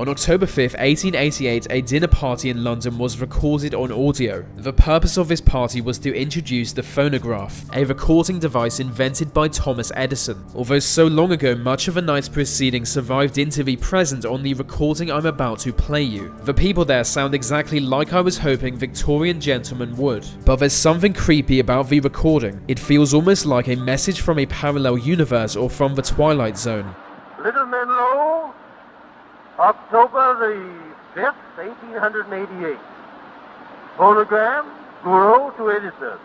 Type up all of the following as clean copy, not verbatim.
On October 5th, 1888, a dinner party in London was recorded on audio. The purpose of this party was to introduce the phonograph, a recording device invented by Thomas Edison. Although so long ago, much of the night's proceedings survived into the present on the recording I'm about to play you. The people there sound exactly like I was hoping Victorian gentlemen would. But there's something creepy about the recording. It feels almost like a message from a parallel universe or from the Twilight Zone. Little Menlo, October the 5th, 1888. Phonogram, Guru to Edison.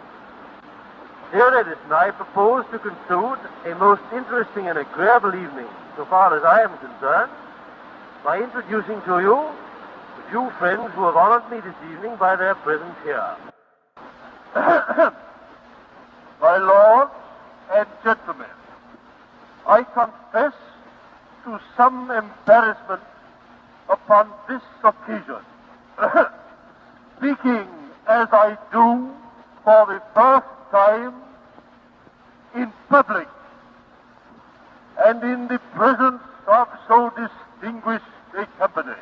Dear Edison, I propose to conclude a most interesting and agreeable evening, so far as I am concerned, by introducing to you the few friends who have honored me this evening by their presence here. My lords and gentlemen, I confess to some embarrassment upon this occasion, speaking as I do for the first time in public and in the presence of so distinguished a company.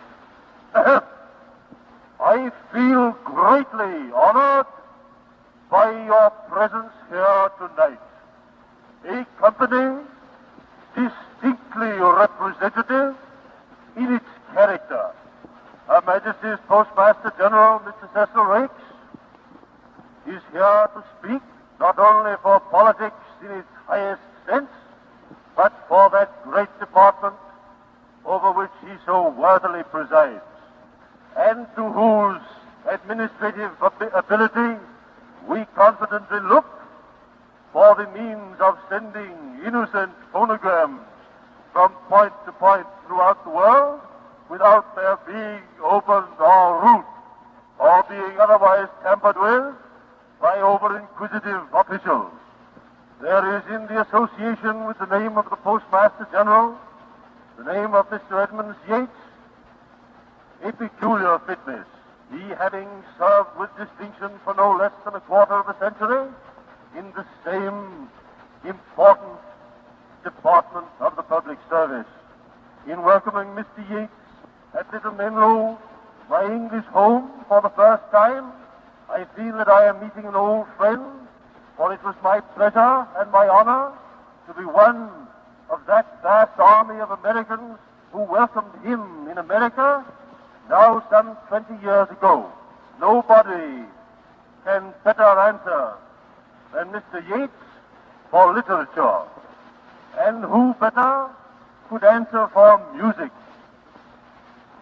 I feel greatly honored by your presence here tonight. A company distinctly representative in its character. Her Majesty's Postmaster General, Mr. Cecil Raikes, is here to speak not only for politics in its highest sense, but for that great department over which he so worthily presides, and to whose administrative ability we confidently look for the means of sending innocent phonograms from point to point throughout the world without their being opened or root or being otherwise tampered with by over-inquisitive officials. There is in the association with the name of the Postmaster General, the name of Mr. Edmunds Yates, a peculiar fitness, he having served with distinction for no less than a quarter of a century in the same important department of the public service. In welcoming Mr. Yates at Little Menlo, my English home, for the first time, I feel that I am meeting an old friend, for it was my pleasure and my honor to be one of that vast army of Americans who welcomed him in America now some 20 years ago. Nobody can better answer than Mr. Yates for literature. And who better could answer for music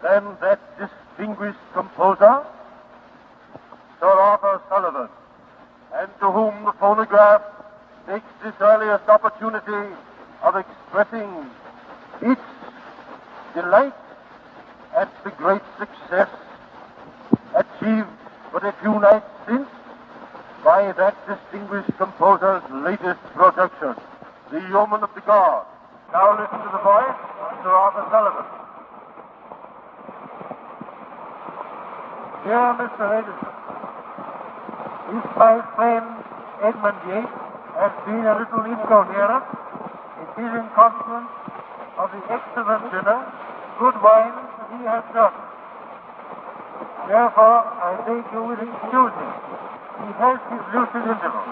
than that distinguished composer, Sir Arthur Sullivan, and to whom the phonograph takes this earliest opportunity of expressing its delight at the great success achieved but a few nights since by that distinguished composer's latest production, The Yeoman of the Guard. Now listen to the voice of Sir Arthur Sullivan. Dear Mr. Edison, if my friend Edmund Yates has been a little incoherent, it is in consequence of the excellent dinner, good wine that he has got. Therefore, I beg you will excuse him. He has his lucid intervals.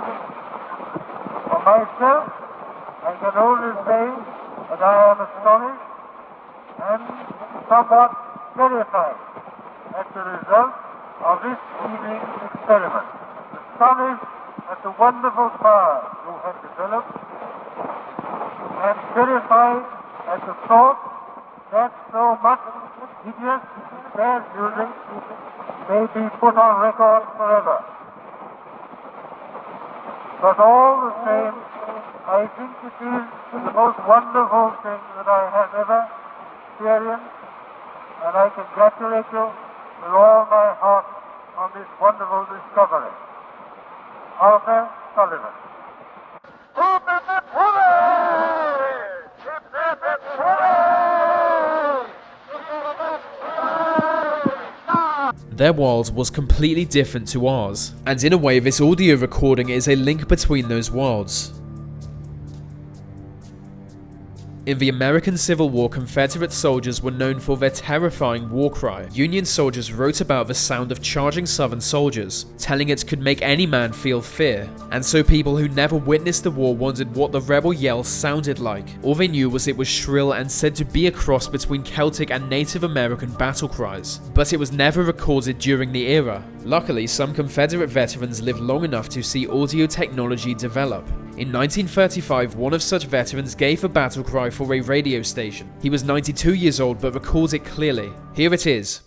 For myself, I can only say that I am astonished and somewhat terrified at the result of this evening's experiment. Astonished at the wonderful power you have developed, and terrified at the thought that so much hideous, bad music may be put on record forever. But all the same, I think it is the most wonderful thing that I have ever experienced, and I congratulate you with all my heart on this wonderful discovery. Arthur Sullivan. Their world was completely different to ours, and in a way this audio recording is a link between those worlds. In the American Civil War, Confederate soldiers were known for their terrifying war cry. Union soldiers wrote about the sound of charging Southern soldiers, telling it could make any man feel fear. And so people who never witnessed the war wondered what the rebel yell sounded like. All they knew was it was shrill and said to be a cross between Celtic and Native American battle cries. But it was never recorded during the era. Luckily, some Confederate veterans lived long enough to see audio technology develop. In 1935, one of such veterans gave a battle cry for a radio station. He was 92 years old but records it clearly. Here it is.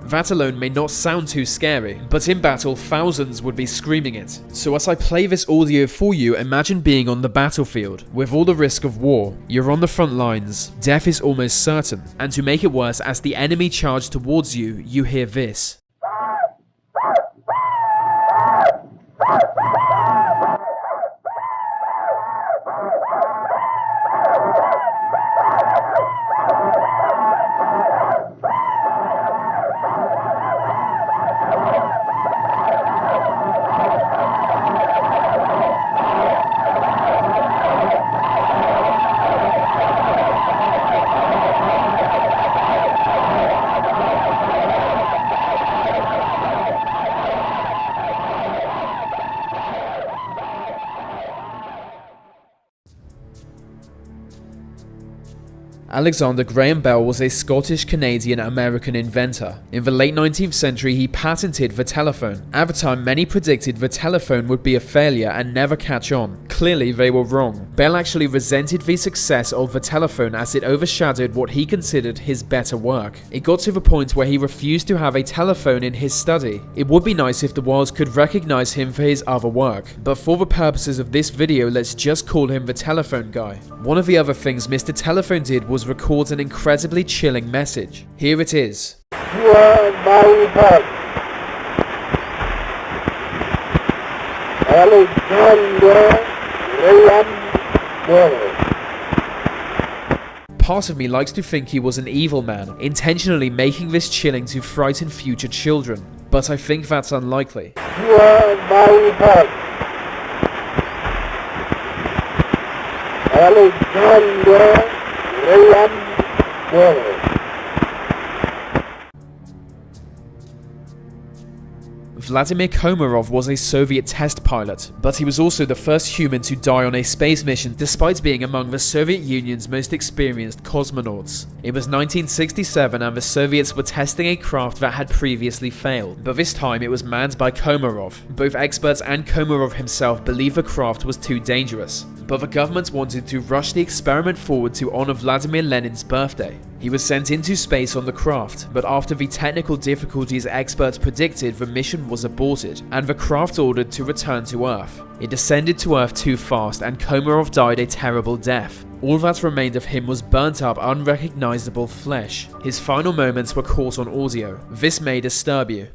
That alone may not sound too scary, but in battle thousands would be screaming it. So as I play this audio for you, imagine being on the battlefield. With all the risk of war, you're on the front lines, death is almost certain, and to make it worse, as the enemy charge towards you, you hear this. Alexander Graham Bell was a Scottish-Canadian-American inventor. In the late 19th century, he patented the telephone. At the time, many predicted the telephone would be a failure and never catch on. Clearly, they were wrong. Bell actually resented the success of the telephone as it overshadowed what he considered his better work. It got to the point where he refused to have a telephone in his study. It would be nice if the world could recognize him for his other work, but for the purposes of this video, let's just call him the telephone guy. One of the other things Mr. Telephone did was record an incredibly chilling message. Here it is. You are my heart, Alexander Graham Bell. Part of me likes to think he was an evil man, intentionally making this chilling to frighten future children, but I think that's unlikely. You are my heart, Alexander Graham Bell. Vladimir Komarov was a Soviet test pilot, but he was also the first human to die on a space mission despite being among the Soviet Union's most experienced cosmonauts. It was 1967 and the Soviets were testing a craft that had previously failed, but this time it was manned by Komarov. Both experts and Komarov himself believed the craft was too dangerous, but the government wanted to rush the experiment forward to honor Vladimir Lenin's birthday. He was sent into space on the craft, but after the technical difficulties experts predicted, the mission was aborted, and the craft ordered to return to Earth. It descended to Earth too fast, and Komarov died a terrible death. All that remained of him was burnt up, unrecognizable flesh. His final moments were caught on audio. This may disturb you.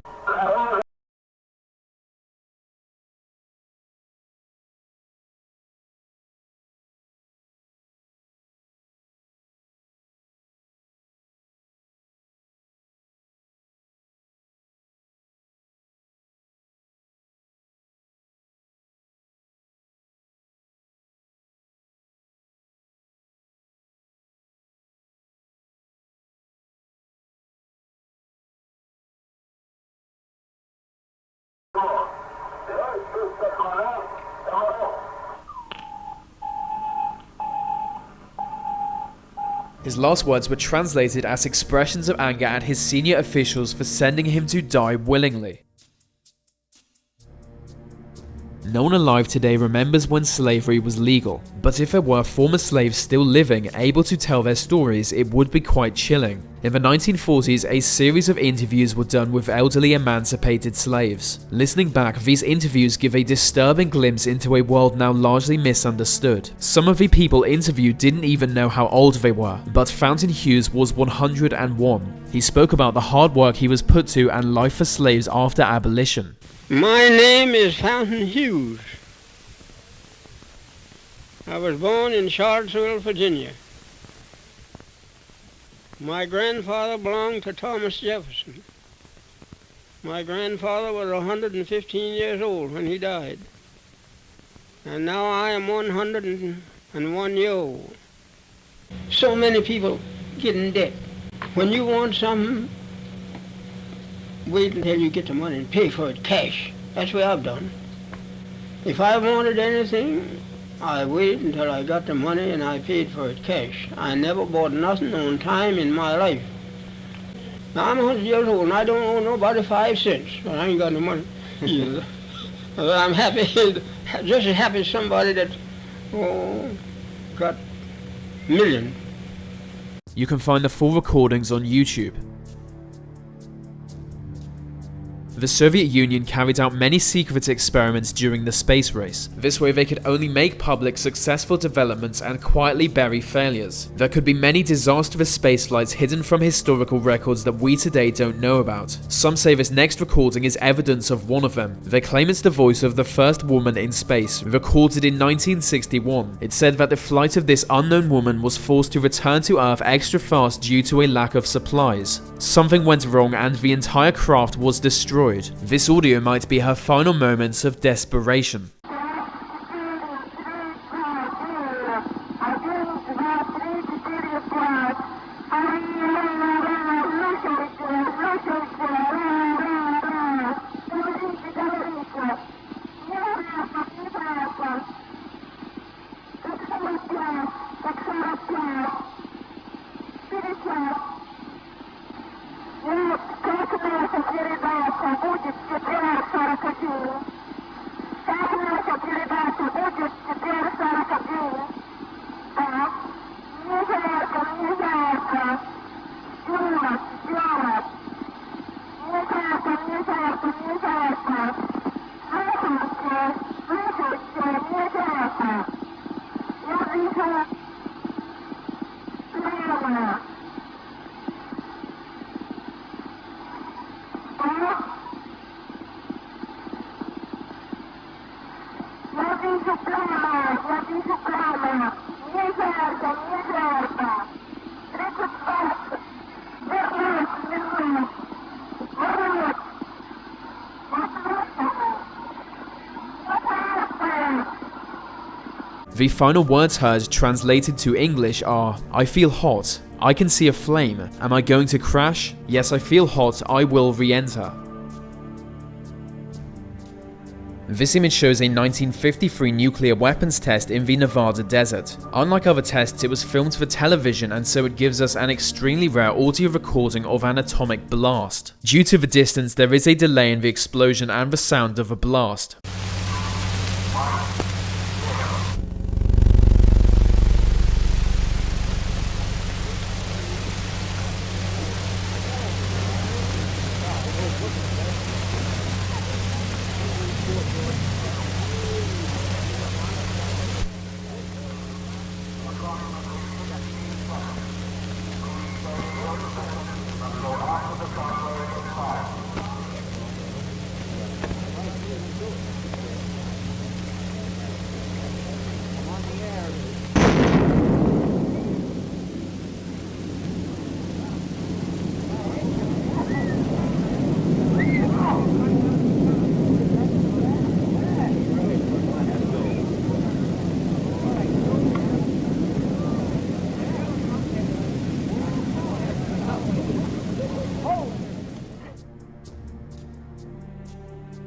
His last words were translated as expressions of anger at his senior officials for sending him to die willingly. No one alive today remembers when slavery was legal, but if there were former slaves still living, able to tell their stories, it would be quite chilling. In the 1940s, a series of interviews were done with elderly emancipated slaves. Listening back, these interviews give a disturbing glimpse into a world now largely misunderstood. Some of the people interviewed didn't even know how old they were, but Fountain Hughes was 101. He spoke about the hard work he was put to and life for slaves after abolition. My name is Fountain Hughes. I was born in Charlottesville, Virginia. My grandfather belonged to Thomas Jefferson. My grandfather was 115 years old when he died. And now I am 101 years old. So many people get in debt. When you want something, wait until you get the money and pay for it cash. That's what I've done. If I wanted anything, I waited until I got the money and I paid for it cash. I never bought nothing on time in my life. Now I'm 100 years old and I don't owe nobody 5 cents, but I ain't got no money either. I'm happy, just as happy as somebody that got millions. You can find the full recordings on YouTube. The Soviet Union carried out many secret experiments during the space race. This way they could only make public successful developments and quietly bury failures. There could be many disastrous space flights hidden from historical records that we today don't know about. Some say this next recording is evidence of one of them. They claim it's the voice of the first woman in space, recorded in 1961. It said that the flight of this unknown woman was forced to return to Earth extra fast due to a lack of supplies. Something went wrong and the entire craft was destroyed. This audio might be her final moments of desperation. The final words heard translated to English are, "I feel hot. I can see a flame. Am I going to crash? Yes, I feel hot. I will re-enter." This image shows a 1953 nuclear weapons test in the Nevada desert. Unlike other tests, it was filmed for television, and so it gives us an extremely rare audio recording of an atomic blast. Due to the distance, there is a delay in the explosion and the sound of a blast.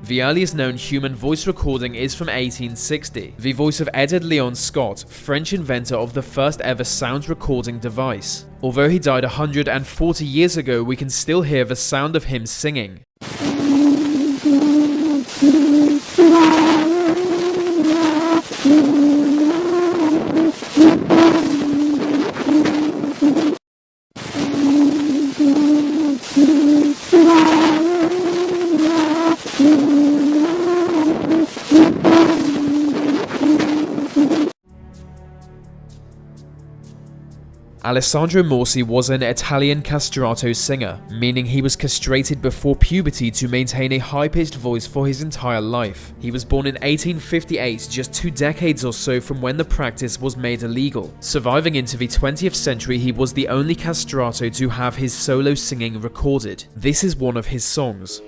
The earliest known human voice recording is from 1860, the voice of Edward Leon Scott, French inventor of the first ever sound recording device. Although he died 140 years ago, we can still hear the sound of him singing. Alessandro Morsi was an Italian castrato singer, meaning he was castrated before puberty to maintain a high-pitched voice for his entire life. He was born in 1858, just 2 decades or so from when the practice was made illegal. Surviving into the 20th century, he was the only castrato to have his solo singing recorded. This is one of his songs.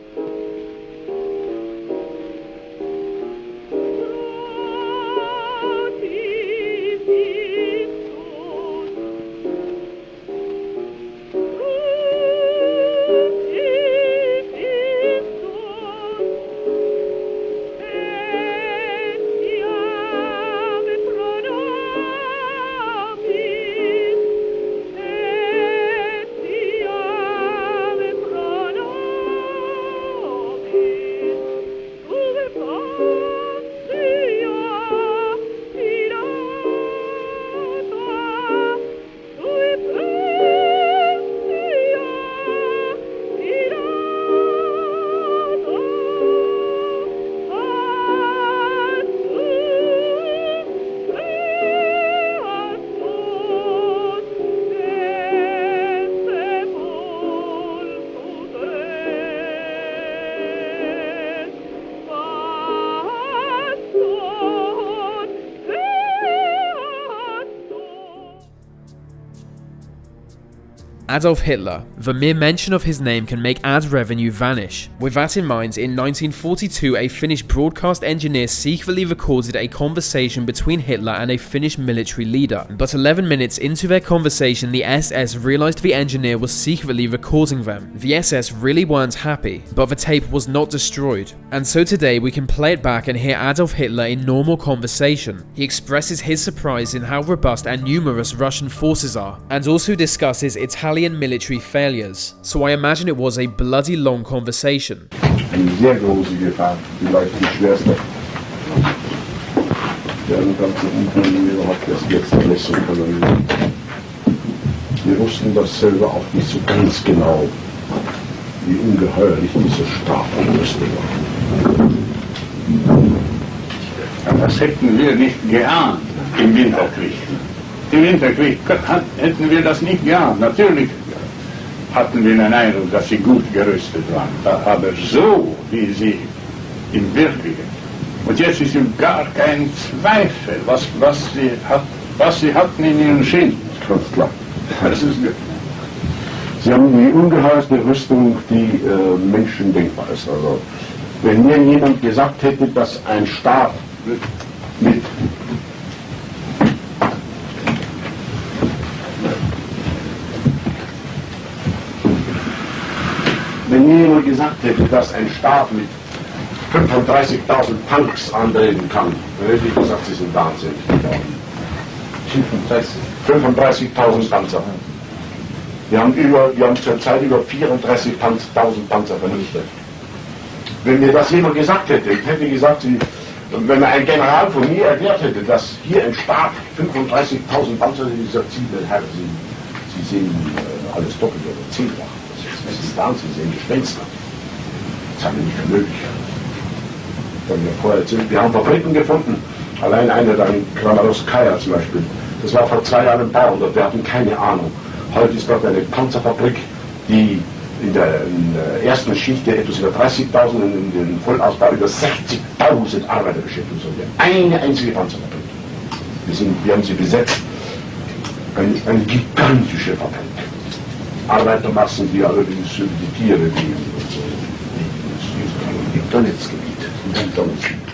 Adolf Hitler. The mere mention of his name can make ad revenue vanish. With that in mind, in 1942 a Finnish broadcast engineer secretly recorded a conversation between Hitler and a Finnish military leader. But 11 minutes into their conversation, the SS realized the engineer was secretly recording them. The SS really weren't happy, but the tape was not destroyed. And so today we can play it back and hear Adolf Hitler in normal conversation. He expresses his surprise in how robust and numerous Russian forces are, and also discusses Italian military failures. So I imagine it was a bloody long conversation. Eine sehr große Gefahr, vielleicht die schwerste. Wir haben ganze Unfälle gehabt, das jetzt alles so können. Wir wussten das selber auch nicht so ganz genau, wie ungeheuerlich diese Strafaufrüstung war. Das hätten wir nicht geahnt im Winterkrieg. Im Winterkrieg hätten wir das nicht geahnt. Natürlich hatten wir den Eindruck, dass sie gut gerüstet waren. Aber so, wie sie im Wirklichen. Und jetzt ist gar kein Zweifel, was sie hatten in ihren Schienen. Ganz klar. Das ist sie haben die ungeheuerste Rüstung, die Menschen denkbar ist. Also, wenn mir jemand gesagt hätte, dass ein Staat mit Wenn mir jemand gesagt hätte, dass ein Staat mit 35.000 Tanks antreten kann, dann hätte ich gesagt, sie sind wahnsinnig. 35.000 Panzer. Wir haben zurzeit über 34.000 Panzer vernichtet. Wenn mir das jemand gesagt hätte, ich hätte gesagt, wenn ein General von mir erklärt hätte, dass hier ein Staat 35.000 Panzer in dieser Ziele hat, Sie sehen alles doppelt oder zehnfach. Das ist Wahnsinn, Sie sehen Gespenster. Das haben wir nicht für möglich. Wir haben Fabriken gefunden, allein eine da in Kramaroskaya zum Beispiel. Das war vor 2 Jahren ein Bauer, wir hatten keine Ahnung. Heute ist dort eine Panzerfabrik, die in der ersten Schicht etwas über 30.000 und in den Vollausbau über 60.000 Arbeiter beschäftigt. Eine einzige Panzerfabrik. Wir haben sie besetzt. Eine gigantische Fabrik. Arbeitermassen, die allerdings über die Tiere leben. Im Donetsk-Gebiet.